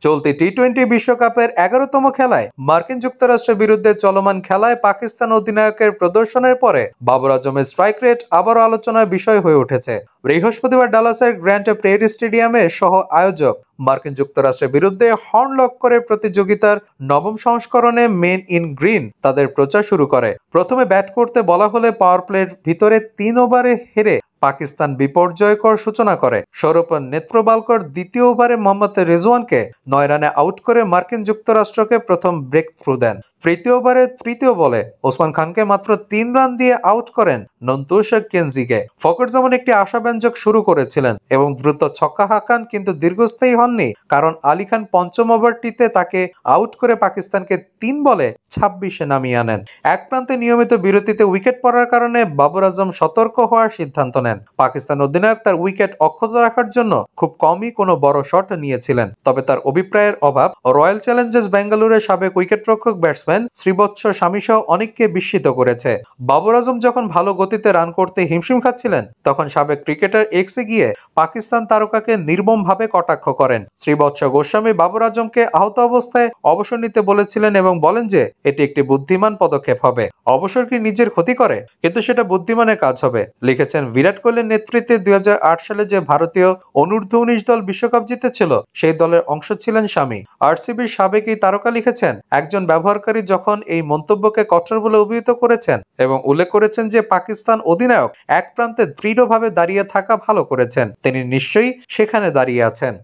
চলতি টি-20 বিশ্বকাপের ১১তম খেলায় মার্কিন যুক্তরাষ্ট্রের বিরুদ্ধে চলমান খেলায় পাকিস্তান অধিনায়কের প্রদর্শনের পরে বাবর আজমের স্ট্রাইক রেট আবারও আলোচনার বিষয় হয়ে উঠেছে। বৃহস্পতিবার ডালাসের গ্র্যান্ড প্রেয়ারি স্টেডিয়ামে সহ আয়োজক মার্কিন যুক্তরাষ্ট্রের বিরুদ্ধে হর্ন লক করে প্রতিযোগিতার নবম সংস্করণে মেন ইন গ্রিন তাদের প্রচার শুরু করে। প্রথমে ব্যাট করতে বলা হলে পাওয়ার প্লের ভিতরে ৩ ওভারে হেরে পাকিস্তান বিপর্যয়কর সূচনা করে। সৌরভ নেত্রবালকর দ্বিতীয় ওভারে মোহাম্মদ রেজওয়ানকে ৯ রানে আউট করে মার্কিন যুক্তরাষ্ট্রকে প্রথম ব্রেক থ্রু দেন। তৃতীয় ওভারে তৃতীয় বলে ওসমান খানকে মাত্র ৩ রান দিয়ে আউট করেন নন্তুস কেনজিকে। ফখর যেমন একটি আশাব্যঞ্জক শুরু করেছিলেন এবং দ্রুত ছক্কা হাঁকান, কিন্তু দীর্ঘস্থায়ী হননি, কারণ আলী খান পঞ্চম ওভারটিতে তাকে আউট করে পাকিস্তানকে ৩ বলে ২৬-এ নামিয়ে আনেন। এক প্রান্তে নিয়মিত বিরতিতে উইকেট পড়ার কারণে বাবর আজম সতর্ক হওয়ার সিদ্ধান্ত নেন। পাকিস্তান অধিনায়ক তার উইকেট অক্ষত রাখার জন্য খুব কমই কোনো বড় শট নিয়েছিলেন, তবে তার অভিপ্রায়ের অভাব রয়্যাল চ্যালেঞ্জার্স বেঙ্গালুরুর সাবেক উইকেটরক্ষক ব্যাটসম্যান শ্রীবৎস স্বামী সহ অনেককে বিস্মিত করেছে। বাবর আজম যখন ভালো গতিতে রান করতে হিমশিম খাচ্ছিলেন, তখন সাবেক ক্রিকেটার এক্সে গিয়ে পাকিস্তান তারকাকে নির্মমভাবে কটাক্ষ করেন। শ্রীবৎস গোস্বামী বাবর আজমকে আহত অবস্থায় অবসর নিতে বলেছিলেন এবং বলেন যে এটি একটি বুদ্ধিমান পদক্ষেপ হবে। অবসর কি নিজের ক্ষতি করে? কিন্তু সেটা বুদ্ধিমানের কাজ হবে। লিখেছেন, বিরাট কোহলির নেতৃত্বে ২০০৮ সালে যে ভারতীয় অনূর্ধ্ব-১৯ দল বিশ্বকাপ জিতেছিল, সেই দলের অংশ ছিলেন স্বামী। আরসিবির সাবেক এই তারকা লিখেছেন, একজন ব্যবহারকারী যখন এই মন্তব্যকে কঠোর বলে অভিহিত করেছেন এবং উল্লেখ করেছেন যে পাকিস্তান অধিনায়ক এক প্রান্তে দৃঢ়ভাবে দাঁড়িয়ে থাকা ভালো করেছেন, তিনি নিশ্চয়ই সেখানে দাঁড়িয়ে আছেন।